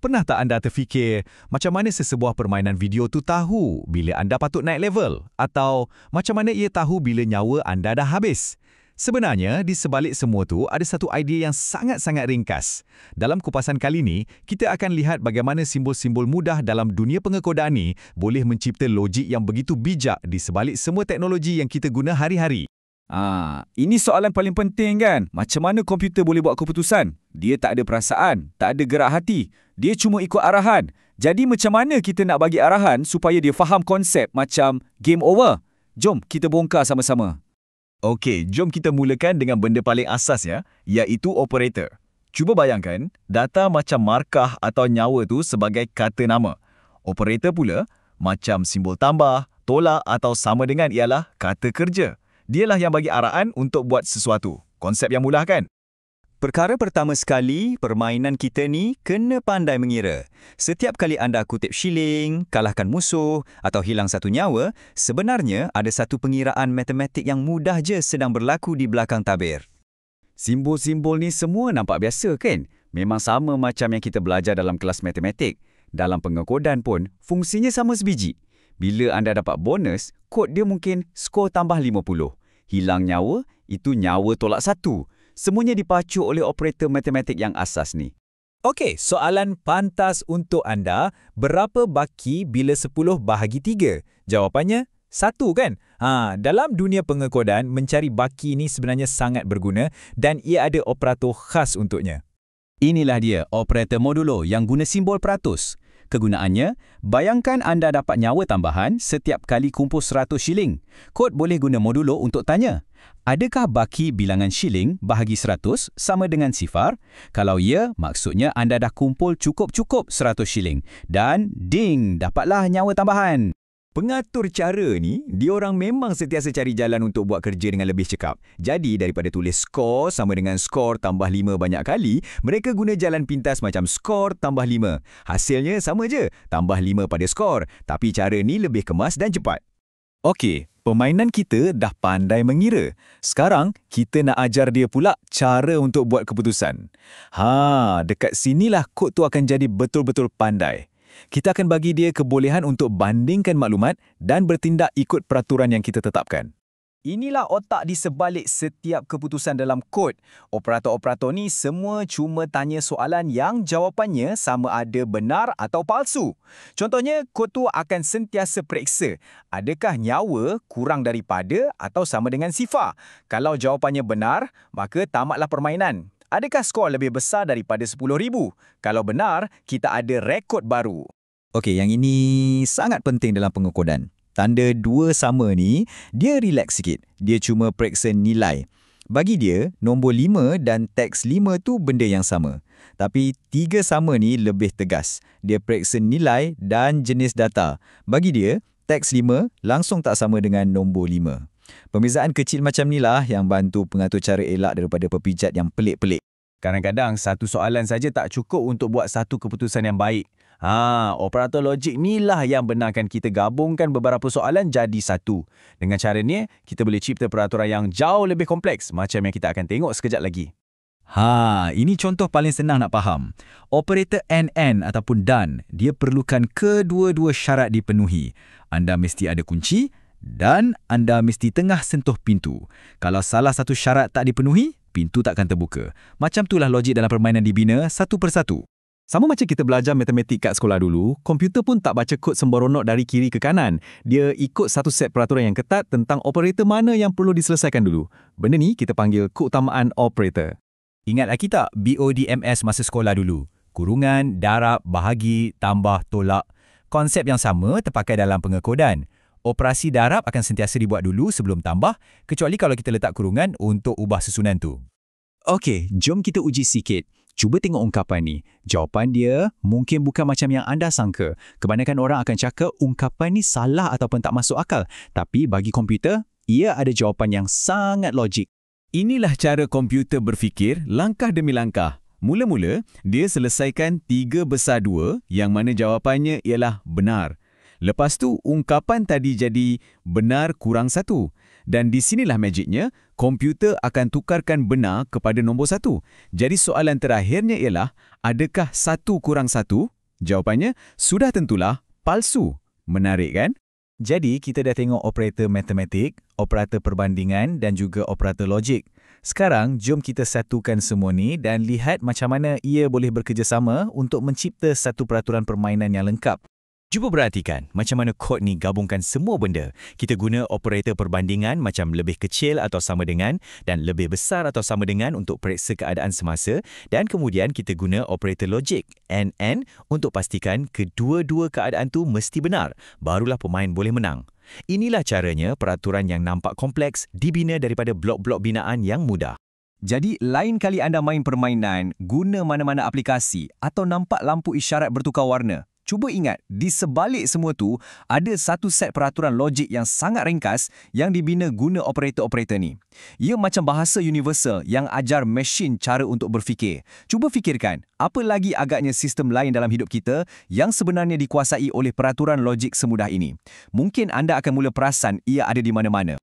Pernah tak anda terfikir macam mana sesebuah permainan video tu tahu bila anda patut naik level? Atau macam mana ia tahu bila nyawa anda dah habis? Sebenarnya, di sebalik semua tu ada satu idea yang sangat-sangat ringkas. Dalam kupasan kali ini, kita akan lihat bagaimana simbol-simbol mudah dalam dunia pengekodaan ni boleh mencipta logik yang begitu bijak di sebalik semua teknologi yang kita guna hari-hari. Ini soalan paling penting kan? Macam mana komputer boleh buat keputusan? Dia tak ada perasaan, tak ada gerak hati. Dia cuma ikut arahan. Jadi macam mana kita nak bagi arahan supaya dia faham konsep macam game over? Jom kita bongkar sama-sama. Okey, jom kita mulakan dengan benda paling asas ya, iaitu operator. Cuba bayangkan, data macam markah atau nyawa tu sebagai kata nama. Operator pula, macam simbol tambah, tolak atau sama dengan ialah kata kerja. Dialah yang bagi arahan untuk buat sesuatu. Konsep yang mudah kan? Perkara pertama sekali, permainan kita ni kena pandai mengira. Setiap kali anda kutip shilling, kalahkan musuh atau hilang satu nyawa, sebenarnya ada satu pengiraan matematik yang mudah je sedang berlaku di belakang tabir. Simbol-simbol ni semua nampak biasa kan? Memang sama macam yang kita belajar dalam kelas matematik. Dalam pengekodan pun, fungsinya sama sebiji. Bila anda dapat bonus, kod dia mungkin skor tambah 50. Hilang nyawa, itu nyawa tolak 1. Semuanya dipacu oleh operator matematik yang asas ni. Okey, soalan pantas untuk anda, berapa baki bila 10 bahagi 3? Jawapannya, 1 kan? Dalam dunia pengekodan, mencari baki ini sebenarnya sangat berguna dan ia ada operator khas untuknya. Inilah dia operator modulo yang guna simbol peratus. Kegunaannya, bayangkan anda dapat nyawa tambahan setiap kali kumpul 100 shilling. Kod boleh guna modulo untuk tanya, adakah baki bilangan shilling bahagi 100 sama dengan sifar? Kalau ya, maksudnya anda dah kumpul cukup-cukup 100 shilling. Dan ding, dapatlah nyawa tambahan. Pengatur cara ni, diorang memang sentiasa cari jalan untuk buat kerja dengan lebih cekap. Jadi, daripada tulis skor sama dengan skor tambah 5 banyak kali, mereka guna jalan pintas macam skor tambah 5. Hasilnya sama je, tambah 5 pada skor. Tapi cara ni lebih kemas dan cepat. Okey, permainan kita dah pandai mengira. Sekarang, kita nak ajar dia pula cara untuk buat keputusan. Dekat sinilah kod tu akan jadi betul-betul pandai. Kita akan bagi dia kebolehan untuk bandingkan maklumat dan bertindak ikut peraturan yang kita tetapkan. Inilah otak di sebalik setiap keputusan dalam kod. Operator-operator ni semua cuma tanya soalan yang jawapannya sama ada benar atau palsu. Contohnya, kod tu akan sentiasa periksa, adakah nyawa kurang daripada atau sama dengan sifar? Kalau jawapannya benar, maka tamatlah permainan. Adakah skor lebih besar daripada 10,000? Kalau benar, kita ada rekod baru. Okey, yang ini sangat penting dalam pengekodan. Tanda 2 sama ni, dia relax sikit. Dia cuma periksa nilai. Bagi dia, nombor 5 dan teks 5 tu benda yang sama. Tapi 3 sama ni lebih tegas. Dia periksa nilai dan jenis data. Bagi dia, teks 5 langsung tak sama dengan nombor 5. Perbezaan kecil macam inilah yang bantu pengatur cara elak daripada pepijat yang pelik-pelik. Kadang-kadang satu soalan saja tak cukup untuk buat satu keputusan yang baik. Operator logik inilah yang benarkan kita gabungkan beberapa soalan jadi satu. Dengan cara ni, kita boleh cipta peraturan yang jauh lebih kompleks macam yang kita akan tengok sekejap lagi. Ini contoh paling senang nak faham. Operator and ataupun dan, dia perlukan kedua-dua syarat dipenuhi. Anda mesti ada kunci dan anda mesti tengah sentuh pintu. Kalau salah satu syarat tak dipenuhi, pintu takkan terbuka. Macam itulah logik dalam permainan dibina satu persatu. Sama macam kita belajar matematik kat sekolah dulu, komputer pun tak baca kod sembrono dari kiri ke kanan. Dia ikut satu set peraturan yang ketat tentang operator mana yang perlu diselesaikan dulu. Benda ni kita panggil keutamaan operator. Ingat lagi tak BODMS masa sekolah dulu? Kurungan, darab, bahagi, tambah, tolak. Konsep yang sama terpakai dalam pengekodan. Operasi darab akan sentiasa dibuat dulu sebelum tambah, kecuali kalau kita letak kurungan untuk ubah susunan tu. Okey, jom kita uji sikit. Cuba tengok ungkapan ni. Jawapan dia mungkin bukan macam yang anda sangka. Kebanyakan orang akan cakap ungkapan ni salah ataupun tak masuk akal. Tapi bagi komputer, ia ada jawapan yang sangat logik. Inilah cara komputer berfikir langkah demi langkah. Mula-mula, dia selesaikan 3 besar 2 yang mana jawapannya ialah benar. Lepas tu, ungkapan tadi jadi benar kurang 1. Dan di sinilah magicnya, komputer akan tukarkan benar kepada nombor 1. Jadi soalan terakhirnya ialah, adakah 1 kurang 1 Jawapannya sudah tentulah palsu. Menarik kan? Jadi, kita dah tengok operator matematik, operator perbandingan dan juga operator logik. Sekarang, jom kita satukan semua ni dan lihat macam mana ia boleh bekerjasama untuk mencipta satu peraturan permainan yang lengkap. Cuba perhatikan macam mana kod ni gabungkan semua benda. Kita guna operator perbandingan macam lebih kecil atau sama dengan dan lebih besar atau sama dengan untuk periksa keadaan semasa dan kemudian kita guna operator logik NN untuk pastikan kedua-dua keadaan tu mesti benar. Barulah pemain boleh menang. Inilah caranya peraturan yang nampak kompleks dibina daripada blok-blok binaan yang mudah. Jadi, lain kali anda main permainan, guna mana-mana aplikasi atau nampak lampu isyarat bertukar warna, cuba ingat, di sebalik semua tu, ada satu set peraturan logik yang sangat ringkas yang dibina guna operator-operator ni. Ia macam bahasa universal yang ajar mesin cara untuk berfikir. Cuba fikirkan, apa lagi agaknya sistem lain dalam hidup kita yang sebenarnya dikuasai oleh peraturan logik semudah ini? Mungkin anda akan mula perasan ia ada di mana-mana.